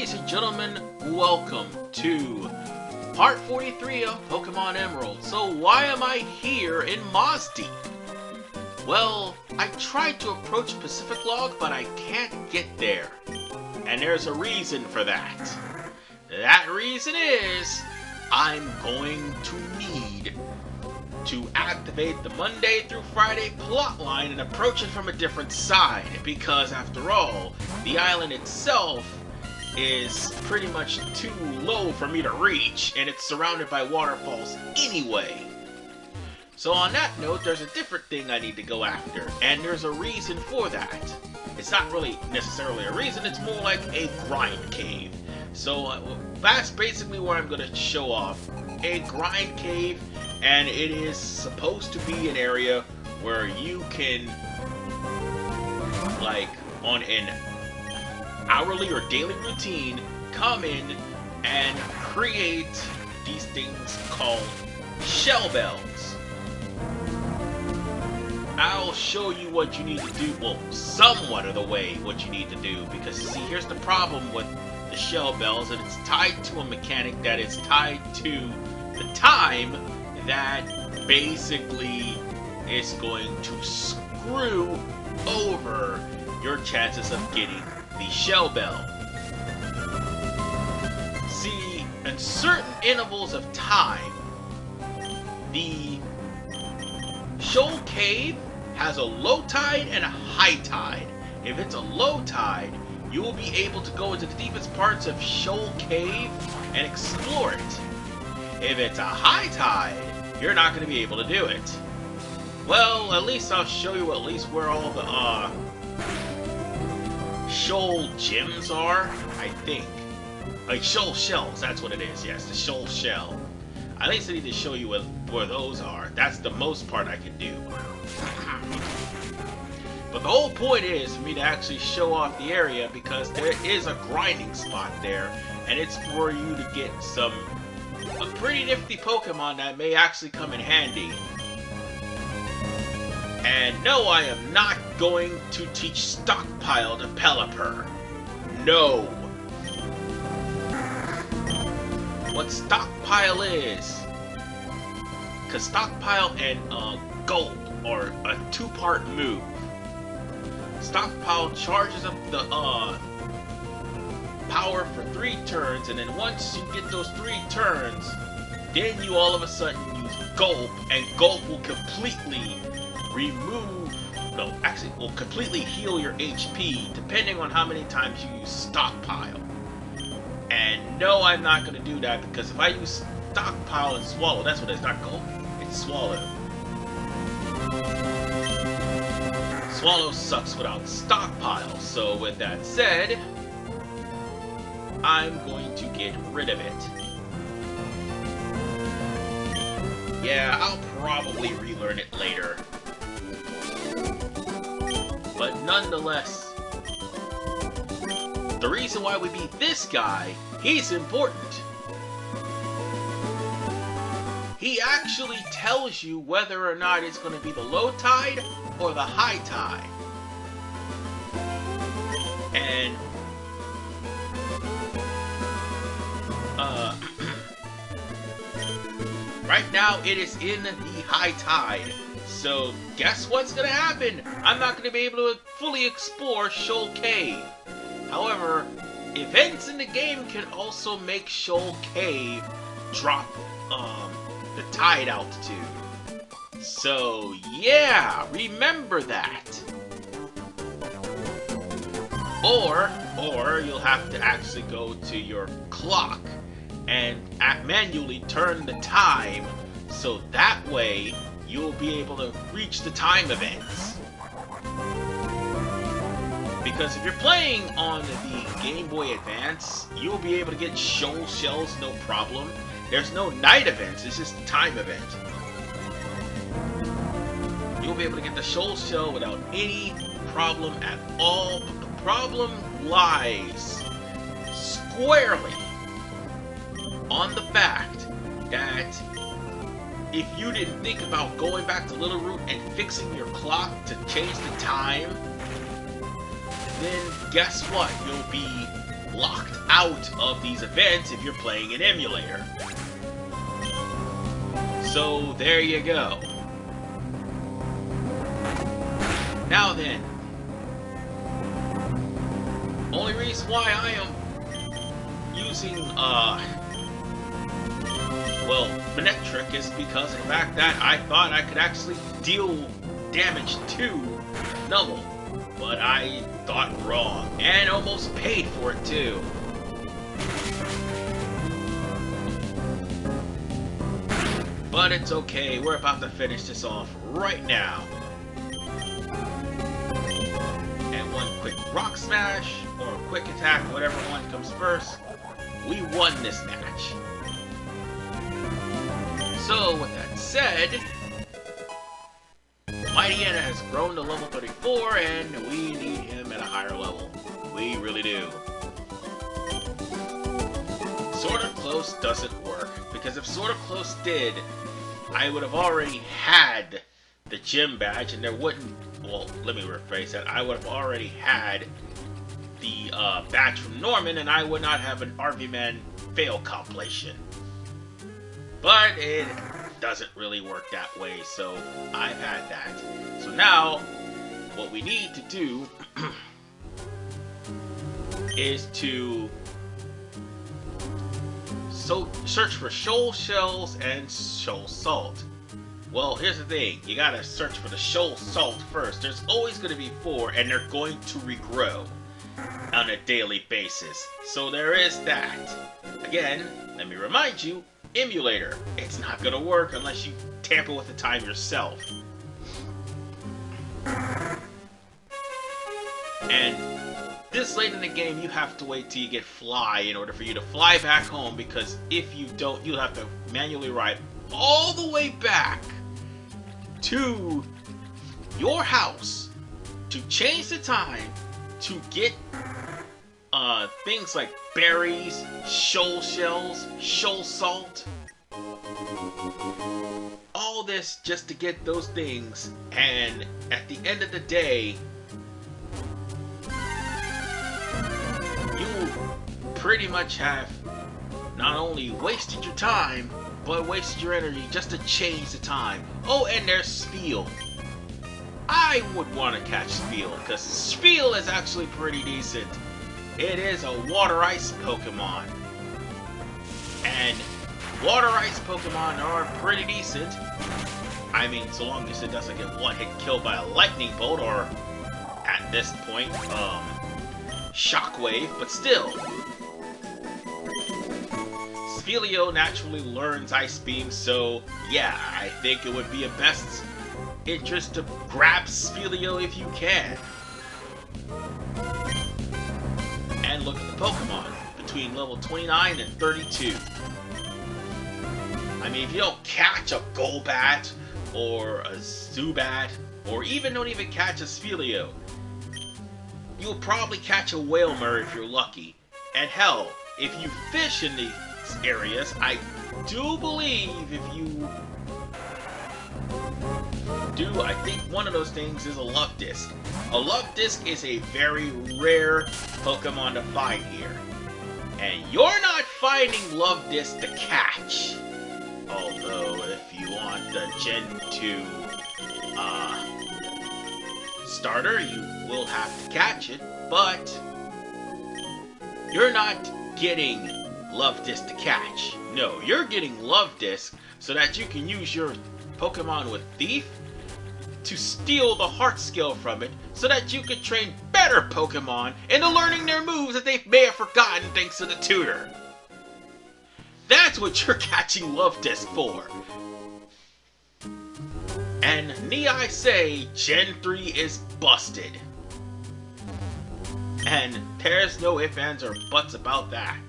Ladies and gentlemen, welcome to part 43 of Pokemon Emerald. So why am I here in Mazdi? Well, I tried to approach Pacific Log, but I can't get there. And there's a reason for that. That reason is, I'm going to need to activate the Monday through Friday plotline and approach it from a different side, because after all, the island itself is pretty much too low for me to reach, and it's surrounded by waterfalls anyway. So on that note, there's a different thing I need to go after, and there's a reason for that. It's not really necessarily a reason, it's more like a grind cave. So that's basically where I'm going to show off. A grind cave, and it is supposed to be an area where you can, like, on an hourly or daily routine, come in and create these things called shell bells. I'll show you what you need to do, well, somewhat of the way what you need to do, because see, here's the problem with the shell bells, and it's tied to a mechanic that is tied to the time that basically is going to screw over your chances of getting the shell bell. See, in certain intervals of time, the Shoal Cave has a low tide and a high tide. If it's a low tide, you will be able to go into the deepest parts of Shoal Cave and explore it. If it's a high tide, you're not going to be able to do it. Well, at least I'll show you at least where all the Shoal gems are, I think. Like Shoal shells, that's what it is, yes, the Shoal shell. At least I need to show you where those are. That's the most part I can do. But the whole point is for me to actually show off the area, because there is a grinding spot there, and it's for you to get a pretty nifty Pokemon that may actually come in handy. And no, I am not going to teach Stockpile to Pelipper. No. What Stockpile is, because Stockpile and Gulp are a two-part move. Stockpile charges up the power for 3 turns, and then once you get those 3 turns, then you all of a sudden use Gulp, and Gulp will completely will completely heal your HP, depending on how many times you use Stockpile. And no, I'm not going to do that, because if I use Stockpile and Swallow, that's what it is, not Gulp, it's Swallow. Swallow sucks without Stockpile, so with that said, I'm going to get rid of it. Yeah, I'll probably relearn it later. But nonetheless, the reason why we beat this guy, he's important. He actually tells you whether or not it's going to be the low tide or the high tide. And right now it is in the high tide. So guess what's gonna happen? I'm not gonna be able to fully explore Shoal Cave. However, events in the game can also make Shoal Cave drop the tide altitude. So yeah, remember that. Or you'll have to actually go to your clock and manually turn the time, so that way you'll be able to reach the time events. Because if you're playing on the Game Boy Advance, you'll be able to get Shoal shells no problem. There's no night events, it's just time event. You'll be able to get the Shoal shell without any problem at all, but the problem lies squarely on the fact that if you didn't think about going back to Little Root and fixing your clock to change the time, then guess what? You'll be locked out of these events if you're playing an emulator. So there you go. Now then, only reason why I am using well, Manectric is because of the fact that I thought I could actually deal damage to Numble, but I thought wrong and almost paid for it too. But it's okay, we're about to finish this off right now. And one quick rock smash, or a quick attack, whatever one comes first. We won this match. So, with that said, Mighty Anna has grown to level 34, and we need him at a higher level. We really do. Sort of Close doesn't work, because if Sort of Close did, I would have already had the gym badge, and there wouldn't... Well, let me rephrase that. I would have already had the badge from Norman, and I would not have an RV Man fail compilation. But it doesn't really work that way, so I've had that. So now, what we need to do is to search for Shoal Shells and Shoal Salt. Well, here's the thing. You gotta search for the Shoal Salt first. There's always gonna be 4, and they're going to regrow on a daily basis. So there is that. Again, let me remind you, emulator. It's not gonna work unless you tamper with the time yourself. And this late in the game, you have to wait till you get Fly in order for you to fly back home, because if you don't, you'll have to manually ride all the way back to your house to change the time to get things like berries, shoal shells, shoal salt. All this just to get those things, and at the end of the day, you pretty much have not only wasted your time, but wasted your energy just to change the time. Oh, and there's Spiel. I would want to catch Spiel, because Spiel is actually pretty decent. It is a Water Ice Pokemon. And Water Ice Pokemon are pretty decent. I mean, so long as it doesn't get one-hit killed by a Lightning Bolt, or, at this point, Shockwave, but still. Sphelio naturally learns Ice Beam, so yeah, I think it would be a best interest to grab Sphelio if you can. And look at the Pokemon between level 29 and 32. I mean, if you don't catch a Golbat or a Zubat, or even don't even catch a Sphelio, you'll probably catch a Whalmer if you're lucky. And hell, if you fish in these areas, I do believe if you do, I think one of those things is a Love Disc. A Love Disc is a very rare Pokemon to find here. And you're not finding Love Disc to catch. Although, if you want the Gen 2 starter, you will have to catch it, but you're not getting Love Disc to catch. No, you're getting Love Disc so that you can use your Pokemon with Thief to steal the Heart Skill from it so that you can train better Pokemon into learning their moves that they may have forgotten thanks to the tutor. That's what you're catching Love Disc for. And need I say, Gen 3 is busted. And there's no ifs, ands, or buts about that.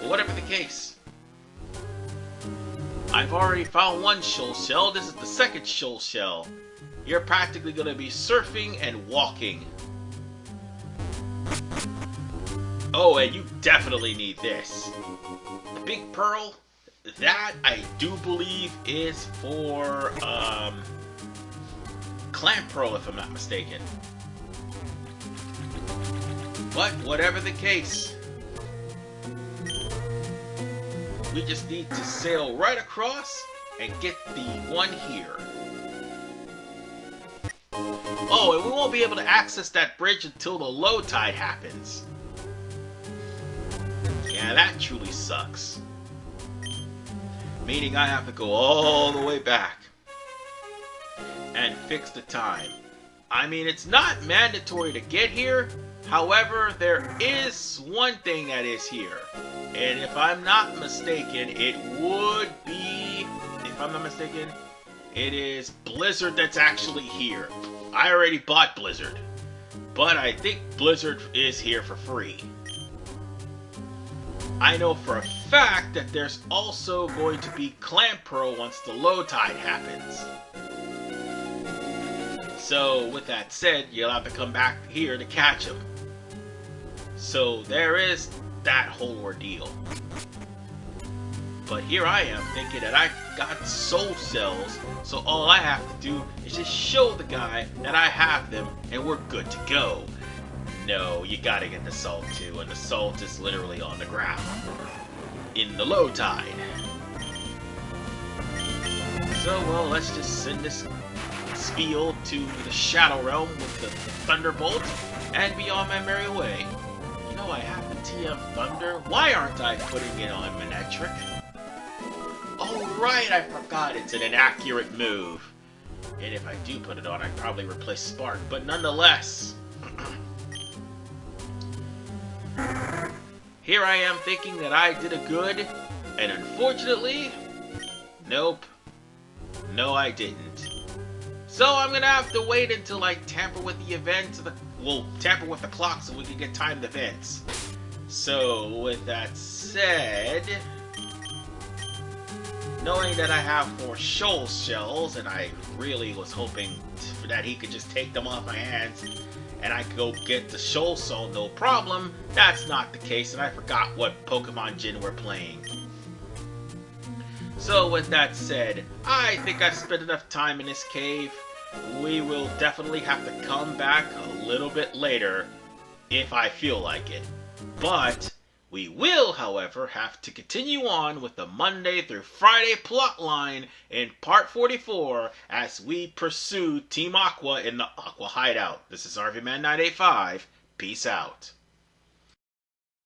Whatever the case, I've already found one Shoal Shell. This is the second Shoal Shell. You're practically going to be surfing and walking. Oh, and you definitely need this. The Big Pearl, that I do believe is for Clamp Pearl, if I'm not mistaken. But whatever the case, we just need to sail right across and get the one here. Oh, and we won't be able to access that bridge until the low tide happens. Yeah, that truly sucks. Meaning I have to go all the way back and fix the time. I mean, it's not mandatory to get here. However, there is one thing that is here. And if I'm not mistaken, it would be... If I'm not mistaken, it is Blizzard that's actually here. I already bought Blizzard. But I think Blizzard is here for free. I know for a fact that there's also going to be Clan Pro once the low tide happens. So, with that said, you'll have to come back here to catch him. So, there is that whole ordeal. But here I am thinking that I got soul cells, so all I have to do is just show the guy that I have them and we're good to go. No, you gotta get the salt too, and the salt is literally on the ground in the low tide. So, well, let's just send this spiel to the Shadow Realm with the Thunderbolt and be on my merry way. You know, I have the TM Thunder. Why aren't I putting it on Manectric? Oh, right, I forgot it's an inaccurate move. And if I do put it on, I'd probably replace Spark, but nonetheless. Here I am thinking that I did a good, and unfortunately, nope. No, I didn't. So I'm gonna have to wait until I tamper with the event, tamper with the clock so we can get timed events. So, with that said, knowing that I have more shoal shells, and I really was hoping that he could just take them off my hands, and I could go get the Shoal Salt no problem, that's not the case, and I forgot what Pokemon Gym we're playing. So with that said, I think I've spent enough time in this cave. We will definitely have to come back a little bit later, if I feel like it. But we will, however, have to continue on with the Monday through Friday plotline in Part 44 as we pursue Team Aqua in the Aqua Hideout. This is RVMan985. Peace out.